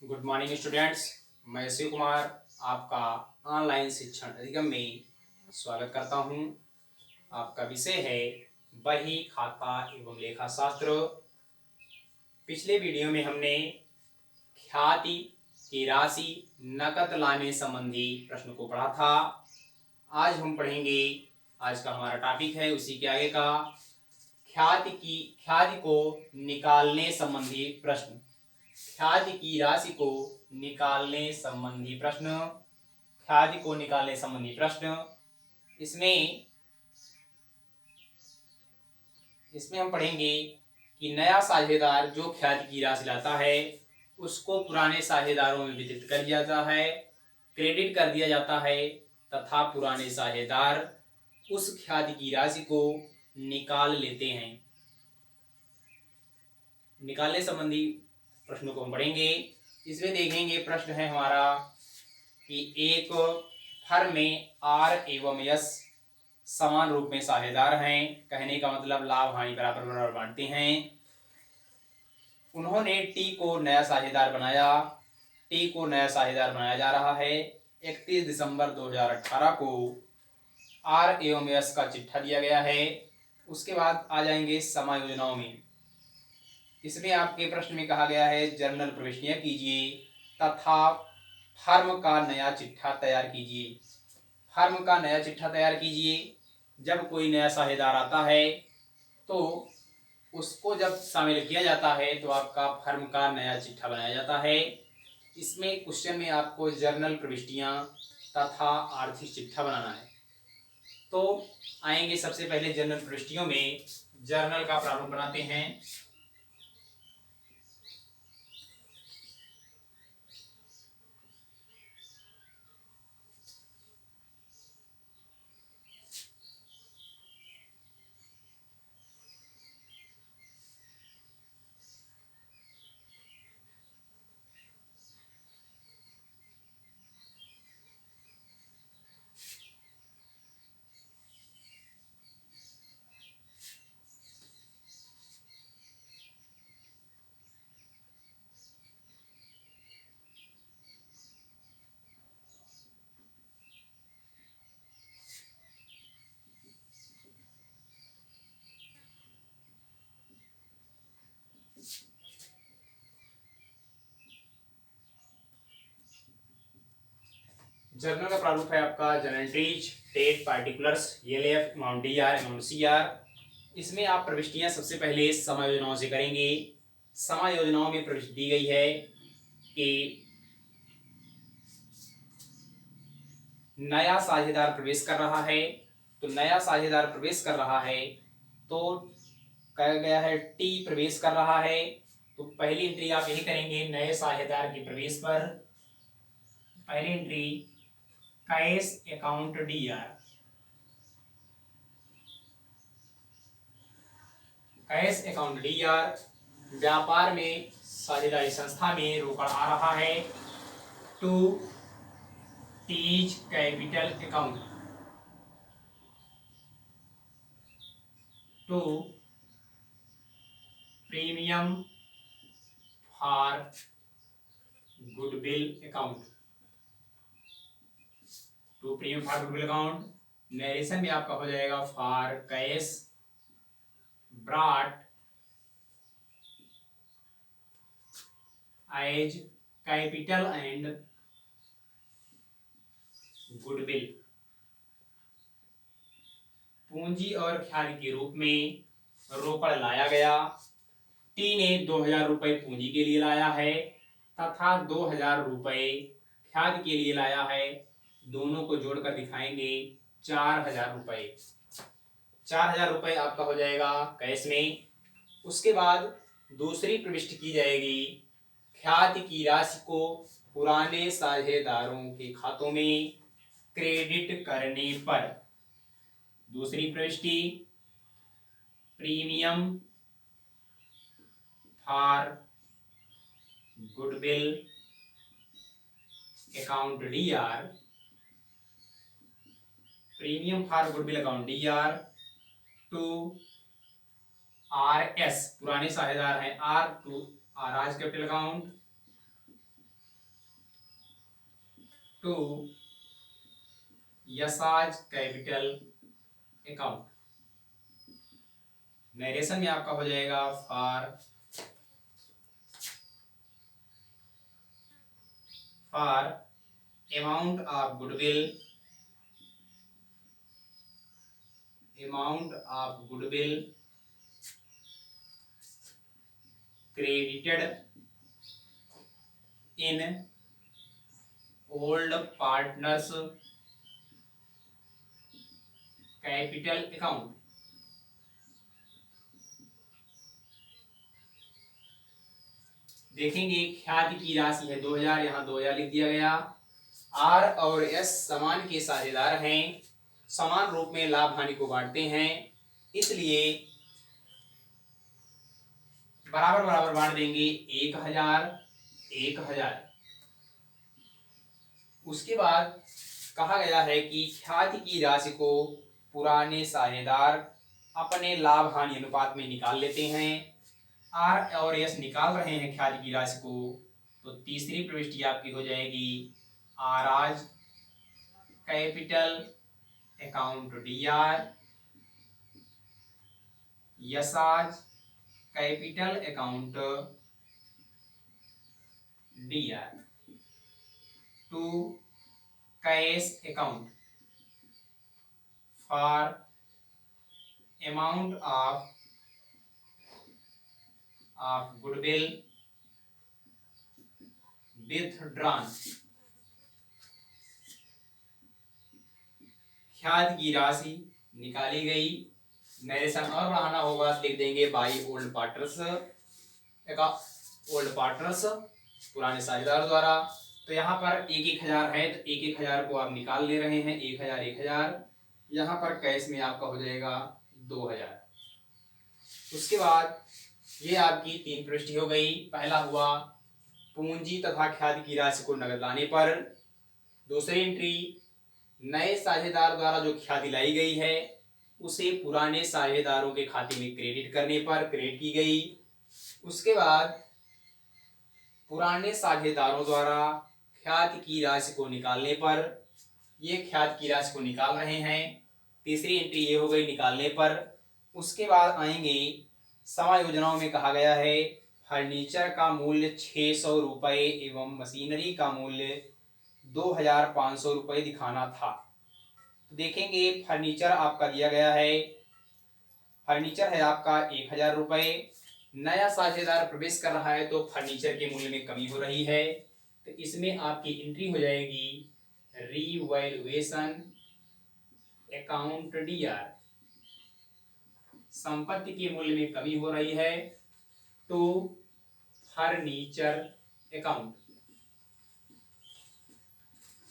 Good morning students. मैं शिव कुमार आपका online शिक्षण अधिगम में स्वागत करता हूं। आपका विषय है बही खाता एवं लेखा शास्त्र। पिछले वीडियो में हमने ख्याति की राशि नकद लाने संबंधी प्रश्न को पढ़ा था। आज हम पढ़ेंगे, आज का हमारा टॉपिक है उसी के आगे का ख्याति को निकालने संबंधी प्रश्न। ख्याति की राशि को निकालने संबंधी प्रश्न, ख्याति को निकालने संबंधी प्रश्न। इसमें हम पढ़ेंगे कि नया साझेदार जो ख्याति की राशि लाता है उसको पुराने साझेदारों में वितरित कर दिया जाता है, क्रेडिट कर दिया जाता है तथा पुराने साझेदार उस ख्याति की राशि को निकाल लेते हैं। निकालने संबंधी प्रश्नों को हम पढ़ेंगे। इसमें देखेंगे प्रश्न है हमारा कि एक फर्म में आर एवं यस समान रूप में साझेदार हैं। कहने का मतलब लाभ हानि बराबर बराबर बांटते हैं। उन्होंने टी को नया साझेदार बनाया। टी को नया साझेदार बनाया जा रहा है। 31 दिसंबर 2018 को आर एवं यस का चिट्ठा दिया गया है। उसके बाद आ जाएंगे समायोजनाओं में। इसमें आपके प्रश्न में कहा गया है जर्नल प्रविष्टियां कीजिए तथा फर्म का नया चिट्ठा तैयार कीजिए। फर्म का नया चिट्ठा तैयार कीजिए। जब कोई नया साझेदार आता है तो उसको जब शामिल किया जाता है तो आपका फर्म का नया चिट्ठा बनाया जाता है। इसमें क्वेश्चन में आपको जर्नल प्रविष्टियां तथा आर्थिक चिट्ठा बनाना है। तो आएंगे सबसे पहले जर्नल प्रविष्टियों में। जर्नल का प्रारूप बनाते हैं। जर्नल का प्रारूप है आपका journal entries, date, particulars, LF, amount DR, amount CR. इसमें आप प्रविष्टियां सबसे पहले समायोजनाओं से करेंगे। समायोजनाओं में प्रविष्टि दी गई है कि नया साझेदार प्रवेश कर रहा है। तो नया साझेदार प्रवेश कर रहा है तो कहा गया है टी प्रवेश कर रहा है। तो पहली एंट्री आप यही करेंगे नए साझेदार के प्रवेश पर। पहली entry cash account DR. Cash account DR. व्यापार में साझेदारी संस्था में रोकड़ आ रहा है। To T's capital account. To premium for goodwill account. To premium for goodwill account. Narration में आपका हो जाएगा for cash brought as capital and goodwill. पूंजी और ख्याति के रूप में रोकड़ लाया गया। टी ने 2000 रुपए पूंजी के लिए लाया है तथा 2000 रुपए ख्याति के लिए लाया है। दोनों को जोड़कर दिखाएंगे 4000 रुपए। 4000 रुपए आपका हो जाएगा कैश में। उसके बाद दूसरी प्रविष्टि की जाएगी ख्याति की राशि को पुराने साझेदारों के खातों में क्रेडिट करने पर। दूसरी प्रविष्टि premium for goodwill account DR. Premium for goodwill account DR to R S, पुराने साझेदार हैं R, to R's capital account to S's capital account. Narration में आपका हो जाएगा for amount of goodwill credited in old partners capital account. देखेंगे ख्याति की राशि है 2000, यहाँ 2000 लिख दिया गया। आर और एस समान के साझेदार हैं, समान रूप में लाभ हानि को बांटते हैं, इसलिए बराबर बराबर बांट देंगे 1000 1000। उसके बाद कहा गया है कि ख्याति की राशि को पुराने साझेदार अपने लाभ हानि अनुपात में निकाल लेते हैं। आर और एस निकाल रहे हैं ख्याति की राशि को, तो तीसरी प्रविष्टि आपकी हो जाएगी R's capital account DR, S's capital account DR, to cash account for amount of goodwill withdrawn. ख्याति की राशि निकाली गई। नरेशन और बढ़ाना होगा, लिख देंगे बाई ओल्ड पार्टनर्स पुराने साझेदार द्वारा। तो यहाँ पर 1000 है, तो 1000 को आप निकाल ले रहे हैं, 1000 1000। यहाँ पर कैश में आपका हो जाएगा 2000। उसके बाद ये आपकी 3 प्रविष्टि हो गई। पहला हुआ पूंजी तथा ख्याति की राशि को नगद लाने पर। दूसरी एंट्री नए साझेदार द्वारा जो ख्याति लाई गई है उसे पुराने साझेदारों के खाते में क्रेडिट करने पर क्रेडिट की गई। उसके बाद पुराने साझेदारों द्वारा ख्याति की राशि को निकालने पर, ये ख्याति की राशि को निकाल रहे हैं, तीसरी एंट्री ये हो गई निकालने पर। उसके बाद आएंगे समायोजनाओं में कहा गया है फर्नीचर का मूल्य 600 रुपये एवं मशीनरी का मूल्य 2500 रुपये दिखाना था। तो देखेंगे फर्नीचर आपका दिया गया है, फर्नीचर है आपका 1000 रुपये। नया साझेदार प्रवेश कर रहा है तो फर्नीचर के मूल्य में कमी हो रही है, तो इसमें आपकी एंट्री हो जाएगी रीवैल्यूएशन अकाउंट डीआर। संपत्ति के मूल्य में कमी हो रही है तो फर्नीचर अकाउंट।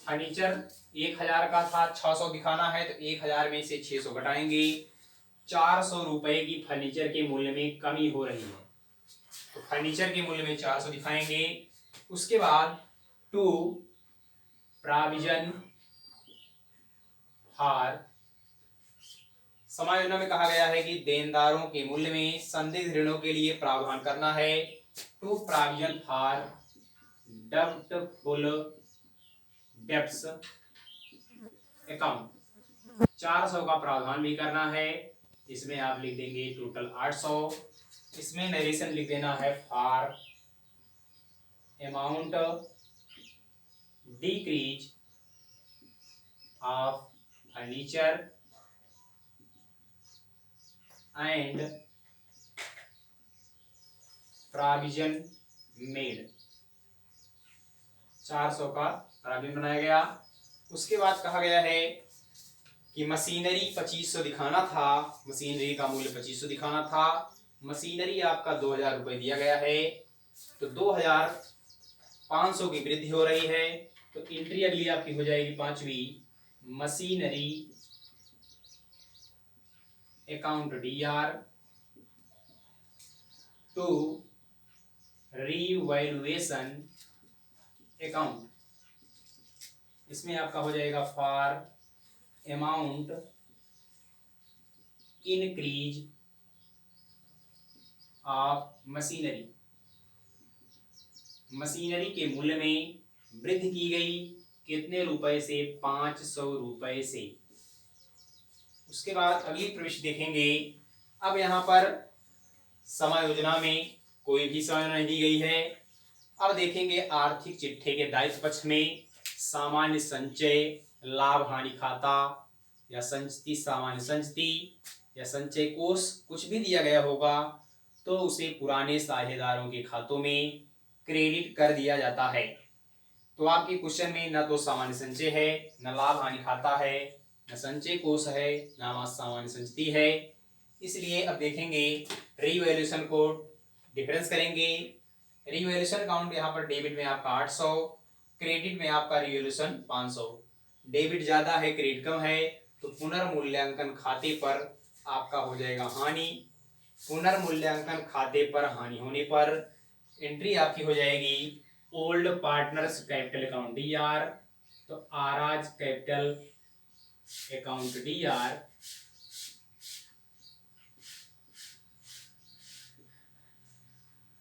फर्नीचर 1000 का था, 600 दिखाना है, तो 1000 में से 600 घटाएंगे, 400 रुपए की फर्नीचर के मूल्य में कमी हो रही है, तो फर्नीचर के मूल्य में 400 दिखाएंगे। उसके बाद टू प्रोविजन फॉर, समायोजन में कहा गया है कि देनदारों के मूल्य में संदिग्ध ऋणों के लिए प्रावधान करना है। To provision for doubtful debts account, 400 का प्रावधान भी करना है, इसमें आप लिख देंगे टोटल 800। इसमें नरेशन लिख देना है for amount decrease of furniture and provision made, 400 का प्रावधान बनाया गया। उसके बाद कहा गया है कि मशीनरी 2500 दिखाना था, मशीनरी का मूल्य 2500 दिखाना था। मशीनरी आपका 2000 रुपये दिया गया है, तो 2500 की वृद्धि हो रही है, तो एंट्री अगली आपकी हो जाएगी 5वीं machinery account DR to revaluation account. इसमें आपका हो जाएगा for amount increase of machinery, machinery के मूल्य में वृद्धि की गई, कितने रुपए से? 500 रुपए से। उसके बाद अगली प्रविष्टि देखेंगे। अब यहाँ पर समायोजना में कोई भी समायोजना नहीं दी गई है। अब देखेंगे आर्थिक चिट्ठे के दायित्व पक्ष में सामान्य संचय, लाभ हानि खाता या संचिति, सामान्य संचिति या संचय कोष कुछ भी दिया गया होगा तो उसे पुराने साझेदारों के खातों में क्रेडिट कर दिया जाता है। तो आपके क्वेश्चन में न तो सामान्य संचय है, न लाभ हानि खाता है, न संचय कोष है, न सामान्य संचिति है। इसलिए अब देखेंगे रीवैल्यूएशन को डिफरेंस करेंगे। रीवैल्यूएशन अकाउंट यहाँ पर डेबिट में आपका 800, क्रेडिट में आपका रीवैल्यूएशन 500। डेबिट ज्यादा है, क्रेडिट कम है, तो पुनर्मूल्यांकन खाते पर आपका हो जाएगा हानि। पुनर्मूल्यांकन खाते पर हानि होने पर एंट्री आपकी हो जाएगी old partners capital account DR। तो R's capital account DR,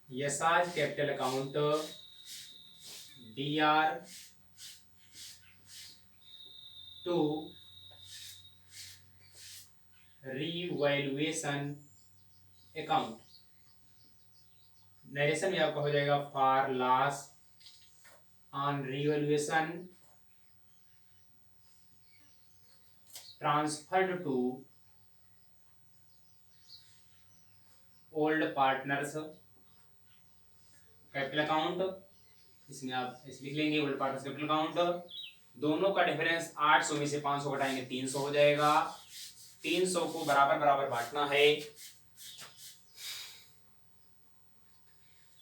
S's capital account DR to revaluation account. Narration में आपका हो जाएगा for loss on revaluation transferred to old partners capital account. इसमें आप इस लिख लेंगे ओल्ड पार्टनर्स कैपिटल अकाउंट। दोनों का डिफरेंस 800 में से 500 घटाएंगे 300 हो जाएगा। 300 को बराबर बराबर बांटना है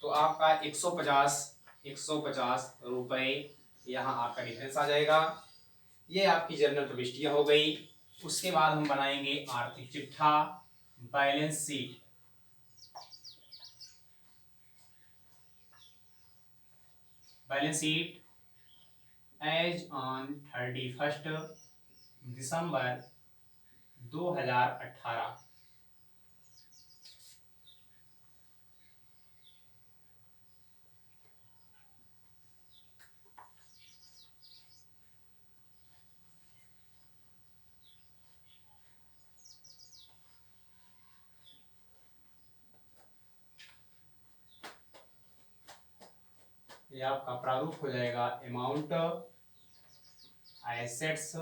तो आपका 150 रुपए यहाँ आपका डिफरेंस आ जाएगा। ये आपकी जनरल प्रविष्टियां हो गई। उसके बाद हम बनाएंगे आर्थिक चिट्ठा, balance sheet. Balance sheet as on 31 December 2018। ये आपका प्रारूप हो जाएगा amount assets,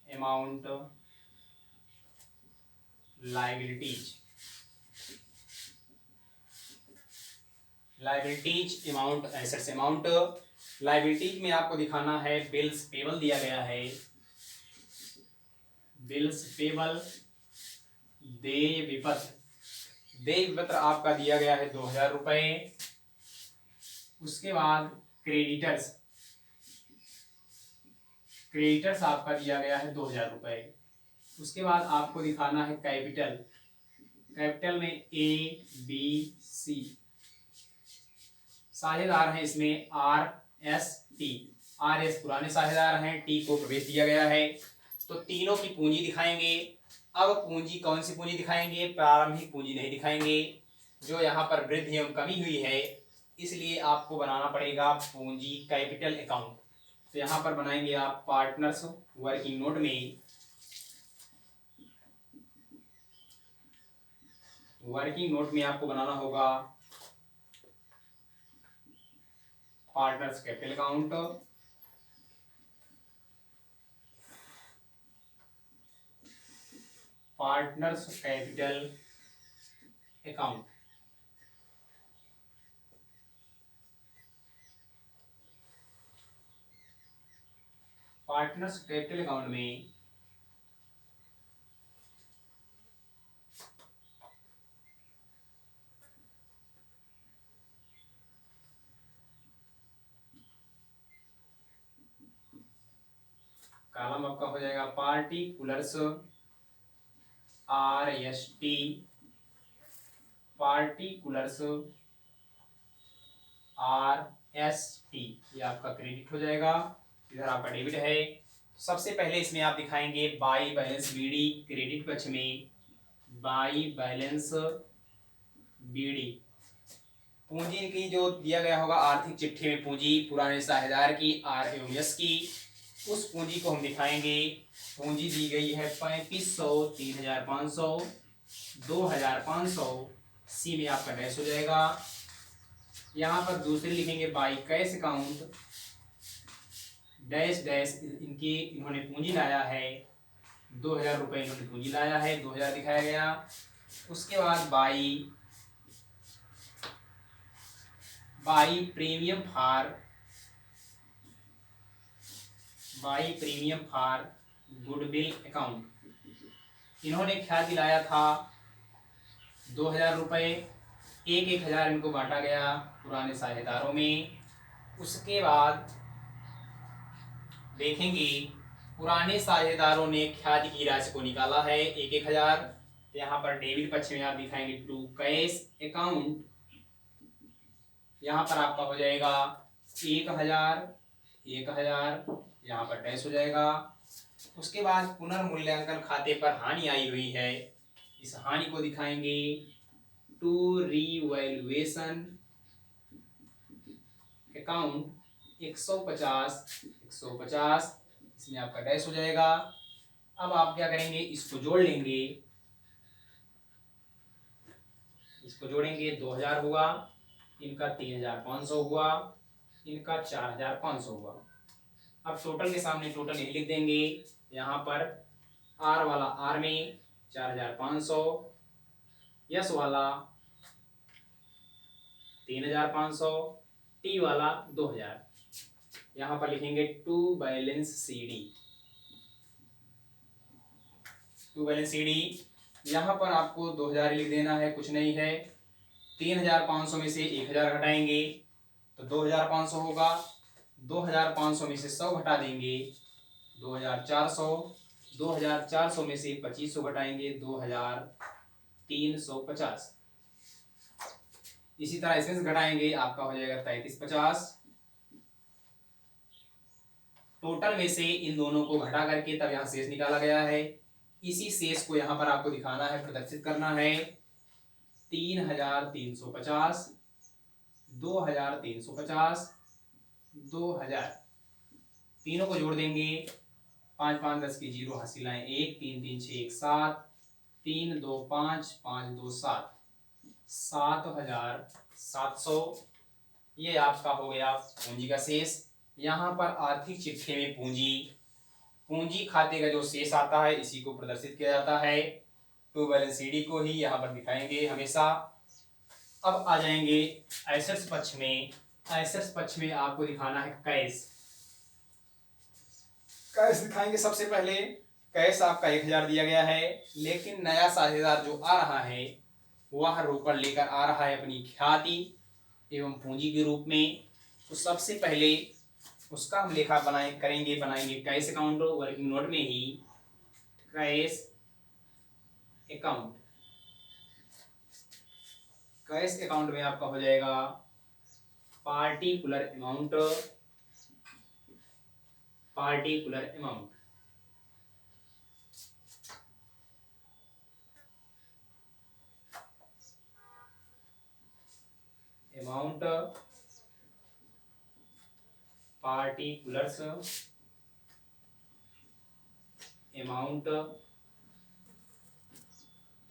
amount liabilities, liabilities amount assets. Amount liabilities में आपको दिखाना है बिल्स पेबल दिया गया है। बिल्स पेबल, देय विपत्र। देय विपत्र आपका दिया गया है 2000 रुपए। उसके बाद क्रेडिटर्स, क्रेडिटर्स आपका दिया गया है 2000 रुपए। उसके बाद आपको दिखाना है कैपिटल। कैपिटल में ABC साझेदार हैं, इसमें RST। RS पुराने साझेदार हैं, T को प्रवेश दिया गया है। तो तीनों की पूंजी दिखाएंगे। अब पूंजी कौन सी पूंजी दिखाएंगे? प्रारंभिक पूंजी नहीं दिखाएंगे, जो यहाँ पर वृद्धि एवं कमी हुई है, इसलिए आपको बनाना पड़ेगा पूंजी कैपिटल अकाउंट। तो यहाँ पर बनाएंगे आप पार्टनर्स वर्किंग नोट में। वर्किंग नोट में आपको बनाना होगा partners capital account, partners capital account. Partners capital account में कॉलम आपका हो जाएगा पार्टिकुलर्स RST, पार्टिकुलर्स RST। ये आपका क्रेडिट हो जाएगा, इधर आपका डेबिट है। सबसे पहले इसमें आप दिखाएंगे बाई बैलेंस BD। क्रेडिट पक्ष में बाई बैलेंस BD पूंजी की जो दिया गया होगा आर्थिक चिट्ठी में पूंजी पुराने साझेदार की RAOMS की, उस पूंजी को हम दिखाएंगे। पूंजी दी गई है 3500, 3500, 2500। सी में आपका डैश हो जाएगा। यहाँ पर दूसरे लिखेंगे by cash account dash dash, इन्होंने पूंजी लाया है 2000 रुपये, इन्होंने पूंजी लाया है 2000 दिखाया गया। उसके बाद by premium for goodwill account, इन्होंने ख्याल दिलाया था 2000 रुपये, एक हजार इनको बांटा गया पुराने साझेदारों में। उसके बाद देखेंगे पुराने साझेदारों ने ख्याति की राशि को निकाला है 1000। यहाँ पर डेबिट पक्ष में आप दिखाएंगे टू कैश अकाउंट, यहाँ पर आपका हो जाएगा 1000, यहाँ पर डैश हो जाएगा। उसके बाद पुनर्मूल्यांकन खाते पर हानि आई हुई है, इस हानि को दिखाएंगे टू रीवैल्यूएशन अकाउंट 150, इसमें आपका डैश हो जाएगा। अब आप क्या करेंगे, इसको जोड़ लेंगे, इसको जोड़ेंगे 2000 हुआ, इनका 3500 हुआ, इनका 4500 हुआ। अब टोटल के सामने टोटल यही लिख देंगे, यहाँ पर आर वाला आर में 4500, यस वाला 3500, टी वाला 2000। यहाँ पर लिखेंगे टू बैलेंस CD। यहाँ पर आपको 2000 लिख देना है, कुछ नहीं है। 3500 में से 1000 घटाएंगे तो 2500 होगा। 2500 में से 100 घटा देंगे 2400, 2400 में से 2500 घटाएंगे 2350। इसी तरह इसमें से घटाएंगे, आपका हो जाएगा 3350। टोटल में से इन दोनों को घटा करके तब यहाँ शेष निकाला गया है। इसी शेष को यहाँ पर आपको दिखाना है, प्रदर्शित करना है। 3350, 2350, 2000, तीनों को जोड़ देंगे। 5 5 10 की 0 हासिल आए 1, 3 3 6 1 7, 3 2 5 5 2 7, 7700। ये आपका हो गया पूंजी का शेष। यहाँ पर आर्थिक चिट्ठी में पूंजी खाते का जो शेष आता है इसी को प्रदर्शित किया जाता है। टू बैलेंस CD को ही यहाँ पर दिखाएंगे हमेशा। अब आ जाएंगे एसेट्स पक्ष में। एसेट्स पक्ष में आपको दिखाना है कैश दिखाएंगे। सबसे पहले कैश आपका 1000 दिया गया है, लेकिन नया साझेदार जो आ रहा है वह रोकड़ लेकर आ रहा है अपनी ख्याति एवं पूंजी के रूप में। तो सबसे पहले उसका हम लेखा बनाएंगे कैश अकाउंट वर्किंग नोट में ही। कैश अकाउंट में आपका हो जाएगा पार्टिकुलर अमाउंट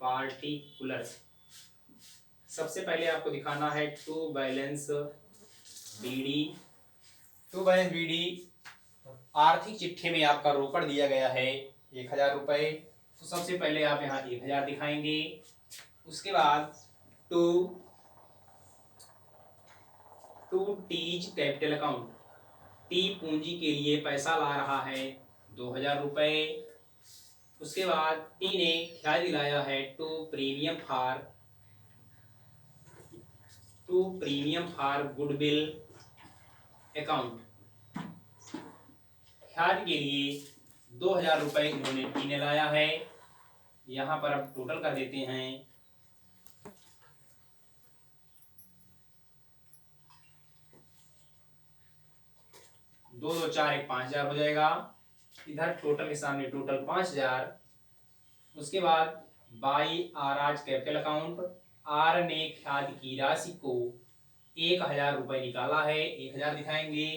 पार्टिकुलर्स। सबसे पहले आपको दिखाना है टू बैलेंस BD। आर्थिक चिट्ठी में आपका रोकड़ दिया गया है 1000 रुपये। तो सबसे पहले आप यहाँ 1000 दिखाएंगे। उसके बाद to T's capital account, T पूंजी के लिए पैसा ला रहा है 2000 रुपये। उसके बाद टी ने ख्याल दिलाया है to premium for goodwill account, ख्याल के लिए 2000 रुपये इन्होंने टी ने लाया है। यहाँ पर अब टोटल कर देते हैं। दो 4 1 5000 हो जाएगा। इधर टोटल के सामने टोटल 5000। उसके बाद बाई आर आज कैपिटल अकाउंट, आर ने ख्याति की राशि को 1,000 रुपये निकाला है, 1,000 दिखाएंगे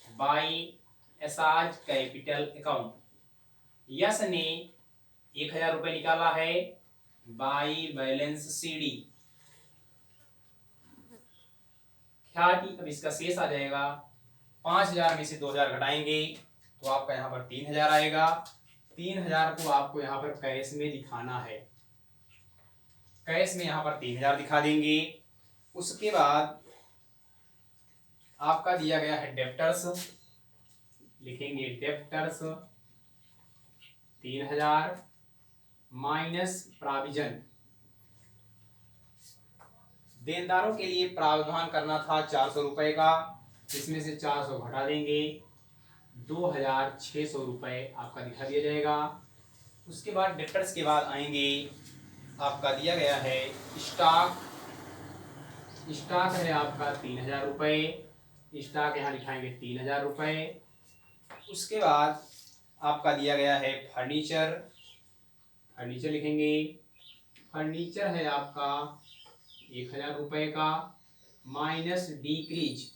बाई एसाज कैपिटल अकाउंट। यस ने 1,000 रुपये निकाला है बाई बैलेंस सीडी। ख्याति, अब इसका शेष आ जाएगा 5,000 में से 2,000 घटाएंगे तो आपका यहाँ पर 3,000 आएगा। 3,000 को आपको यहाँ पर कैश में दिखाना है, कैश में यहाँ पर 3,000 दिखा देंगे। उसके बाद आपका दिया गया है डेप्टर्स, लिखेंगे डेप्टर्स 3,000 माइनस प्रोविजन। देनदारों के लिए प्रावधान करना था 400 रुपए का, इसमें से 400 घटा देंगे, 2,600 रुपये आपका दिखा दिया जाएगा। उसके बाद डेप्टर्स के बाद आएंगे, आपका दिया गया है स्टॉक। स्टॉक है आपका 3,000 रुपये, स्टॉक यहाँ लिखाएंगे 3,000 रुपये। उसके बाद आपका दिया गया है फर्नीचर, फर्नीचर लिखेंगे, फर्नीचर है आपका 1,000 रुपये का माइनस डिक्रीज,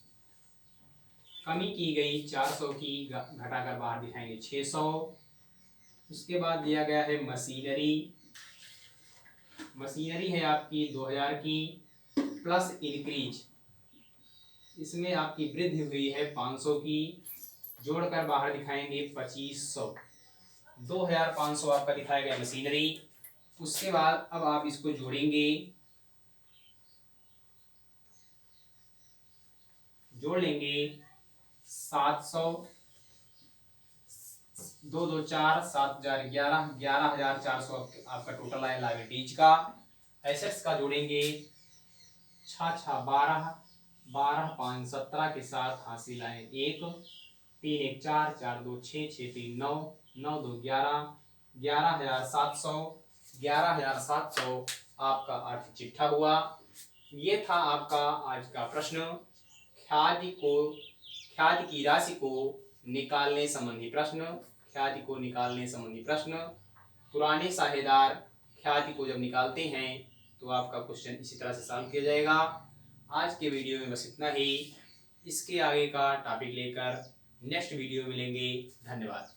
कमी की गई 400 की, घटाकर बाहर दिखाएंगे 600। उसके बाद दिया गया है मशीनरी, मशीनरी है आपकी 2,000 की प्लस इंक्रीज, इसमें आपकी वृद्धि हुई है 500 की, जोड़कर बाहर दिखाएंगे 2,500। 2,500 आपका दिखाया गया मशीनरी। उसके बाद अब आप इसको जोड़ेंगे, जोड़ लेंगे 700, 2 2 4 7,000 11, 11,400 आपका टोटल है लायबिलिटीज का। एसेट्स का जोड़ेंगे 6 6 12, 12 5 17 के साथ हासिल आए 1, 3 1 4, 4 2 6, 6 3 9, 9 2 11, 11,700, 11,700 आपका आर्थिक चिट्ठा हुआ। ये था आपका आज का प्रश्न, ख्याति की राशि को निकालने संबंधी प्रश्न, ख्याति को निकालने संबंधी प्रश्न। पुराने साझेदार ख्याति को जब निकालते हैं तो आपका क्वेश्चन इसी तरह से सॉल्व किया जाएगा। आज के वीडियो में बस इतना ही, इसके आगे का टॉपिक लेकर नेक्स्ट वीडियो मिलेंगे। धन्यवाद।